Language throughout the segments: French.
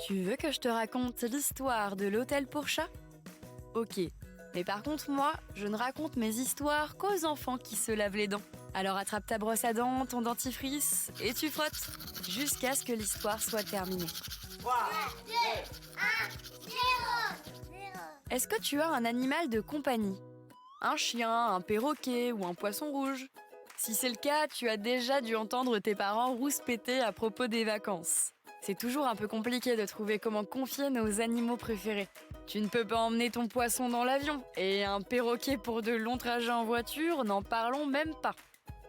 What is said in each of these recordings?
Tu veux que je te raconte l'histoire de l'hôtel pour chats? Ok, mais par contre moi, je ne raconte mes histoires qu'aux enfants qui se lavent les dents. Alors attrape ta brosse à dents, ton dentifrice et tu frottes jusqu'à ce que l'histoire soit terminée. 3, 2, 1, 0. Est-ce que tu as un animal de compagnie? Un chien, un perroquet ou un poisson rouge? Si c'est le cas, tu as déjà dû entendre tes parents rouspéter à propos des vacances. C'est toujours un peu compliqué de trouver comment confier nos animaux préférés. Tu ne peux pas emmener ton poisson dans l'avion, et un perroquet pour de longs trajets en voiture, n'en parlons même pas.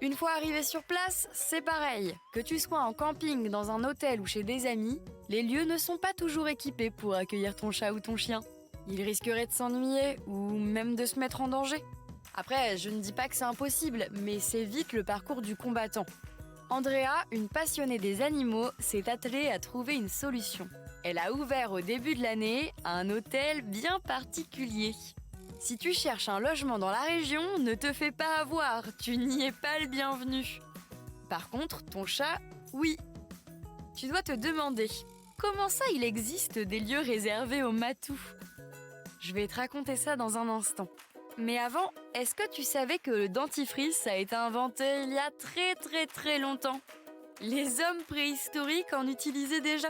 Une fois arrivé sur place, c'est pareil. Que tu sois en camping, dans un hôtel ou chez des amis, les lieux ne sont pas toujours équipés pour accueillir ton chat ou ton chien. Ils risqueraient de s'ennuyer ou même de se mettre en danger. Après, je ne dis pas que c'est impossible, mais c'est vite le parcours du combattant. Andrea, une passionnée des animaux, s'est attelée à trouver une solution. Elle a ouvert au début de l'année un hôtel bien particulier. Si tu cherches un logement dans la région, ne te fais pas avoir, tu n'y es pas le bienvenu. Par contre, ton chat, oui. Tu dois te demander, comment ça il existe des lieux réservés aux matous? Je vais te raconter ça dans un instant. Mais avant, est-ce que tu savais que le dentifrice a été inventé il y a très longtemps? Les hommes préhistoriques en utilisaient déjà.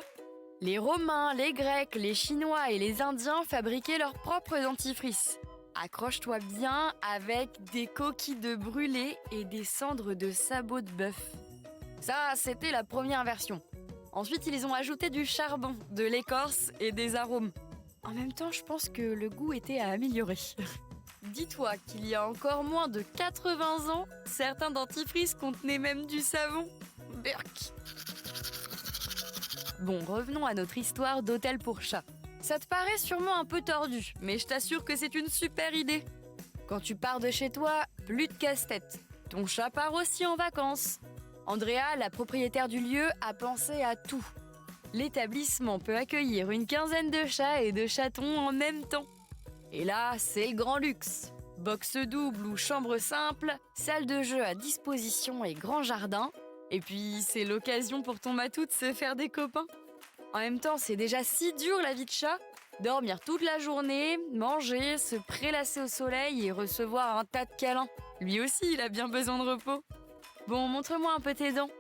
Les Romains, les Grecs, les Chinois et les Indiens fabriquaient leurs propres dentifrices. Accroche-toi bien avec des coquilles de brûlés et des cendres de sabots de bœuf. Ça, c'était la première version. Ensuite, ils ont ajouté du charbon, de l'écorce et des arômes. En même temps, je pense que le goût était à améliorer. Dis-toi qu'il y a encore moins de 80 ans, certains dentifrices contenaient même du savon. Berk. Bon, revenons à notre histoire d'hôtel pour chats. Ça te paraît sûrement un peu tordu, mais je t'assure que c'est une super idée. Quand tu pars de chez toi, plus de casse-tête. Ton chat part aussi en vacances. Andrea, la propriétaire du lieu, a pensé à tout. L'établissement peut accueillir une quinzaine de chats et de chatons en même temps. Et là, c'est le grand luxe. Box double ou chambre simple, salle de jeu à disposition et grand jardin. Et puis, c'est l'occasion pour ton matou de se faire des copains. En même temps, c'est déjà si dur la vie de chat. Dormir toute la journée, manger, se prélasser au soleil et recevoir un tas de câlins. Lui aussi, il a bien besoin de repos. Bon, montre-moi un peu tes dents.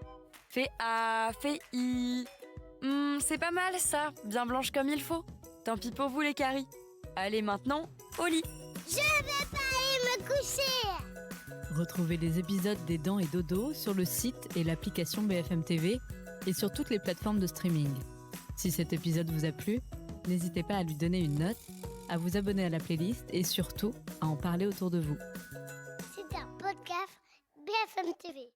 Fais A, fais I. C'est pas mal ça, bien blanche comme il faut. Tant pis pour vous les caries. Allez maintenant, au lit. Je vais pas aller me coucher. Retrouvez les épisodes des Dents et Dodo sur le site et l'application BFM TV et sur toutes les plateformes de streaming. Si cet épisode vous a plu, n'hésitez pas à lui donner une note, à vous abonner à la playlist et surtout à en parler autour de vous. C'est un podcast BFM TV.